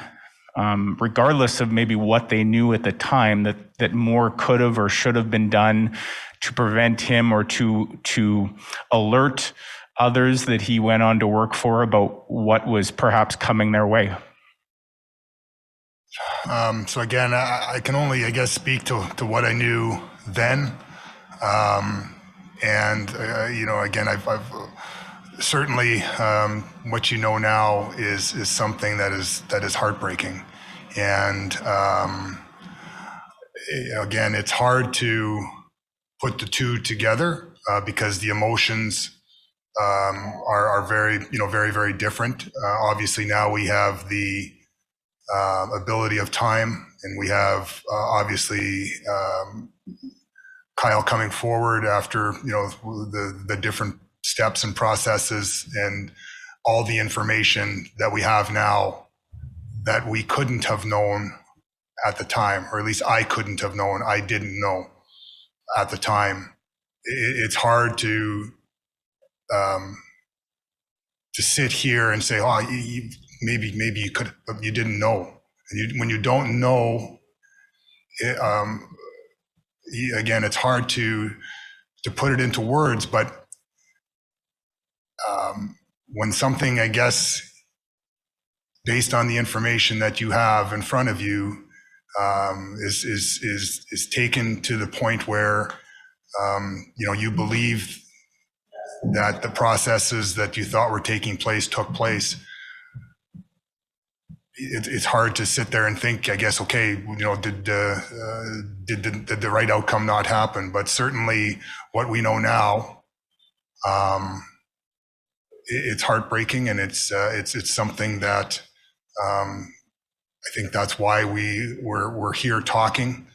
Speaker 12: regardless of maybe what they knew at the time, that more could have or should have been done to prevent him or to alert others that he went on to work for about what was perhaps coming their way?
Speaker 3: So again, I can only, I guess, speak to what I knew then. You know, again, I've certainly what you know now is something that is heartbreaking. And again, it's hard to put the two together because the emotions are very, very, very different. Obviously now we have the ability of time, and we have obviously Kyle coming forward after the different steps and processes and all the information that we have now that we couldn't have known at the time, or at least I couldn't have known. I didn't know at the time. It's hard to sit here and say, oh, maybe you could, but you didn't know. And when you don't know, again, it's hard to put it into words, but when something, I guess, based on the information that you have in front of you, is taken to the point where you believe that the processes that you thought were taking place took place. It's hard to sit there and think, I guess, okay, did the right outcome not happen? But certainly what we know now, it's heartbreaking, and it's something that I think that's why we're here talking.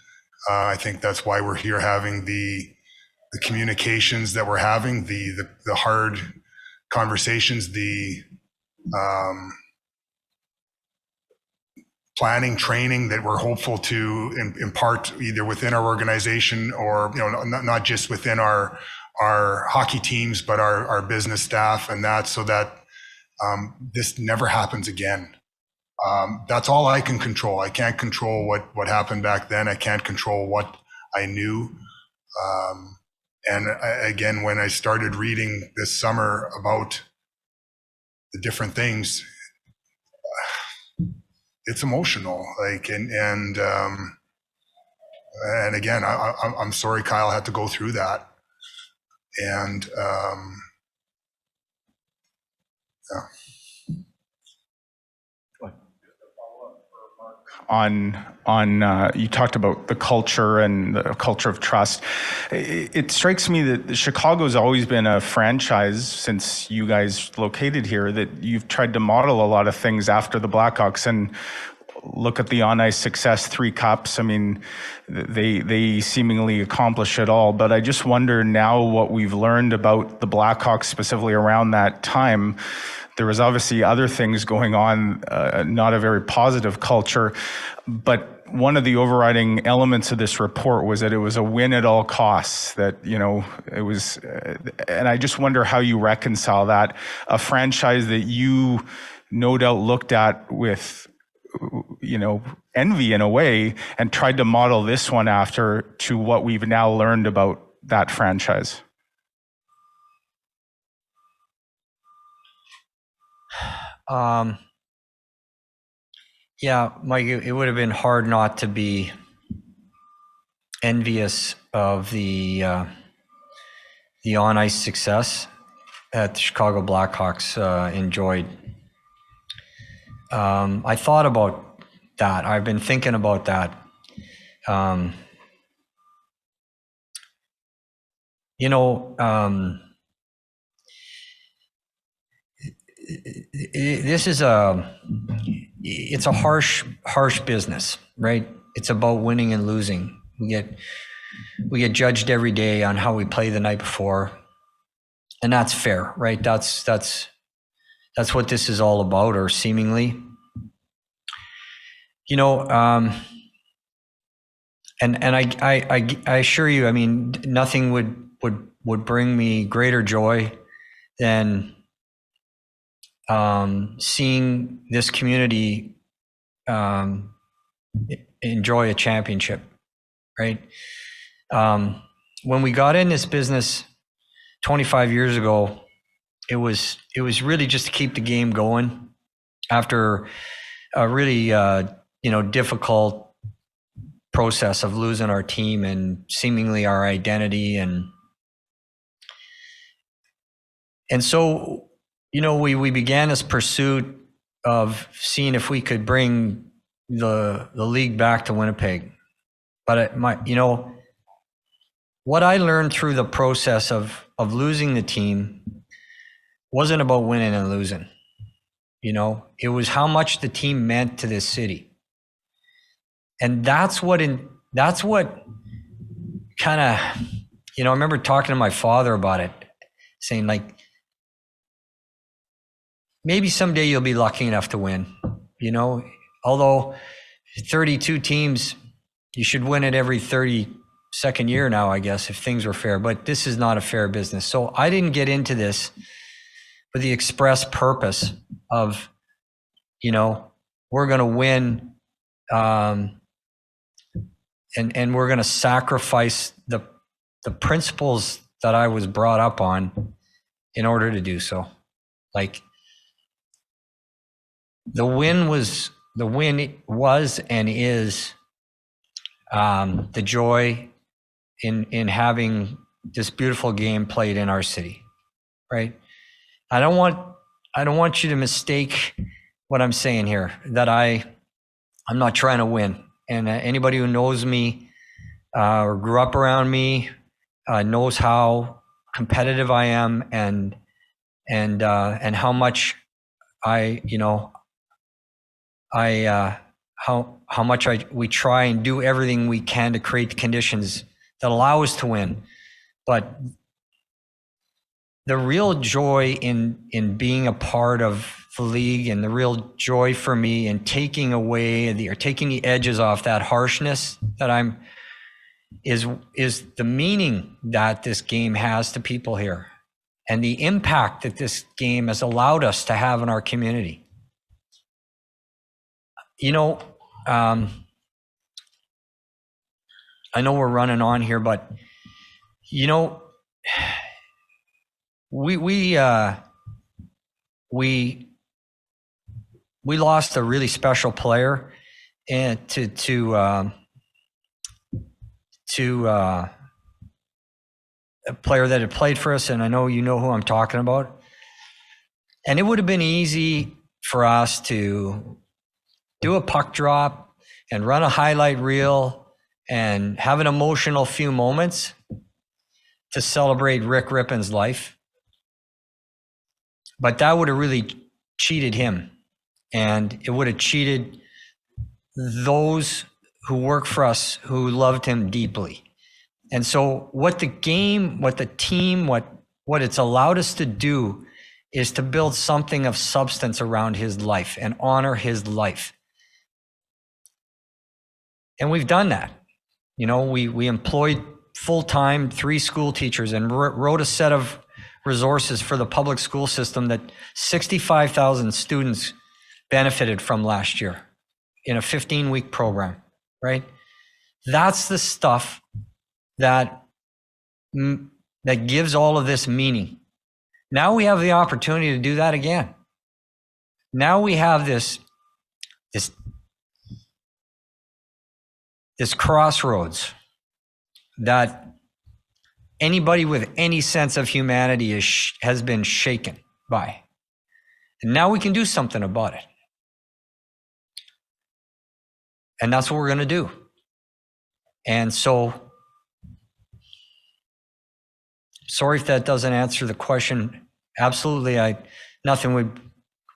Speaker 3: I think that's why we're here having the communications that we're having, the hard conversations, the planning, training that we're hopeful to impart either within our organization or not just within our hockey teams, but our business staff, and that so that this never happens again. That's all I can control. I can't control what happened back then. I can't control what I knew. Again, when I started reading this summer about the different things, it's emotional. And again, I'm sorry Kyle had to go through that. And yeah.
Speaker 12: On you talked about the culture and the culture of trust. It strikes me that Chicago's always been a franchise since you guys located here that you've tried to model a lot of things after the Blackhawks, and look at the on-ice success, 3 cups. I mean, they seemingly accomplish it all. But I just wonder now what we've learned about the Blackhawks specifically around that time, There was obviously other things going on, not a very positive culture, but one of the overriding elements of this report was that it was a win at all costs, that, it was, and I just wonder how you reconcile that. A franchise that you no doubt looked at with, envy in a way, and tried to model this one after, to what we've now learned about that franchise.
Speaker 2: Yeah, Mike, it would have been hard not to be envious of the on-ice success that the Chicago Blackhawks enjoyed. I thought about that. I've been thinking about that. This is it's a harsh business, right? It's about winning and losing. We get judged every day on how we play the night before, and that's fair, right? That's what this is all about, or seemingly. And I assure you, I mean, nothing would bring me greater joy than seeing this community enjoy a championship, right? When we got in this business 25 years ago, it was really just to keep the game going after a really difficult process of losing our team and seemingly our identity, and so we began this pursuit of seeing if we could bring the league back to Winnipeg. But what I learned through the process of losing the team wasn't about winning and losing. It was how much the team meant to this city. And that's what kind of, I remember talking to my father about it, saying, like, maybe someday you'll be lucky enough to win, although 32 teams, you should win it every 32nd year now, I guess, if things were fair, but this is not a fair business. So I didn't get into this with the express purpose of, we're going to win, and we're going to sacrifice the principles that I was brought up on in order to do so. Like, the win was and is the joy in having this beautiful game played in our city, right? I don't want you to mistake what I'm saying here, that I'm not trying to win. And anybody who knows me or grew up around me knows how competitive I am, and how much how much we try and do everything we can to create the conditions that allow us to win. But the real joy in being a part of the league, and the real joy for me in taking the edges off that harshness that is the meaning that this game has to people here, and the impact that this game has allowed us to have in our community. I know we're running on here, but we lost a really special player, and to a player that had played for us, and I know you know who I'm talking about. And it would have been easy for us to do a puck drop and run a highlight reel and have an emotional few moments to celebrate Rick Rippon's life. But that would have really cheated him, and it would have cheated those who work for us, who loved him deeply. And so what the game, what the team, what it's allowed us to do is to build something of substance around his life and honor his life. And we've done that. You know, we employed full-time 3 school teachers and wrote a set of resources for the public school system that 65,000 students benefited from last year in a 15-week program, right? That's the stuff that gives all of this meaning. Now we have the opportunity to do that again. Now we have this crossroads that anybody with any sense of humanity has been shaken by. And now we can do something about it. And that's what we're going to do. And so, sorry if that doesn't answer the question. Absolutely, nothing would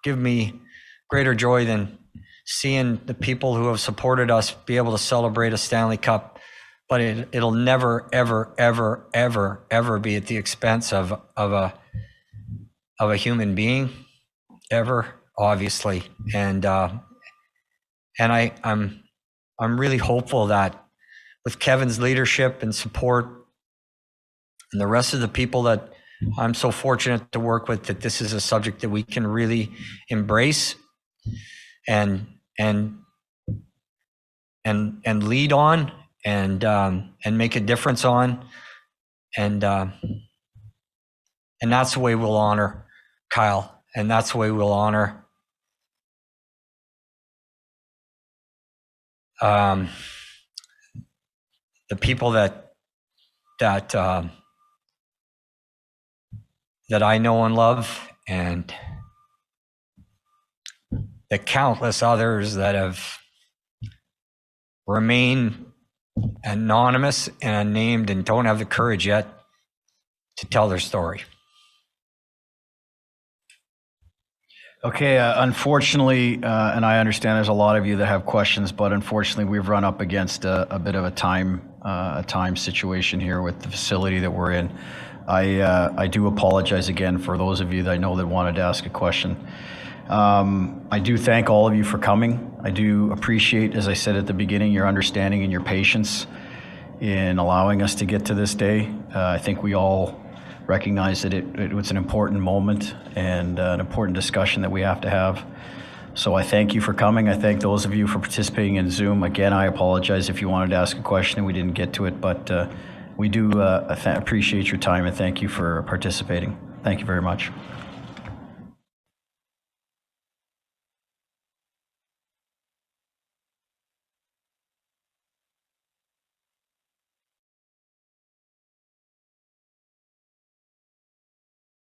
Speaker 2: give me greater joy than seeing the people who have supported us be able to celebrate a Stanley Cup, but it'll never, ever, ever, ever, ever be at the expense of a human being, ever, obviously. And I'm really hopeful that with Kevin's leadership and support and the rest of the people that I'm so fortunate to work with, that this is a subject that we can really embrace and lead on and make a difference on. And that's the way we'll honor Kyle. And that's the way we'll honor the people that I know and love, and the countless others that have remained anonymous and unnamed and don't have the courage yet to tell their story.
Speaker 1: Okay, unfortunately, and I understand there's a lot of you that have questions, but unfortunately we've run up against a bit of a time situation here with the facility that we're in. I do apologize again for those of you that I know that wanted to ask a question. I do thank all of you for coming. I do appreciate, as I said at the beginning, your understanding and your patience in allowing us to get to this day. I think we all recognize that it was an important moment and an important discussion that we have to have. So I thank you for coming. I thank those of you for participating in Zoom. Again, I apologize if you wanted to ask a question and we didn't get to it, but we do appreciate your time and thank you for participating. Thank you very much.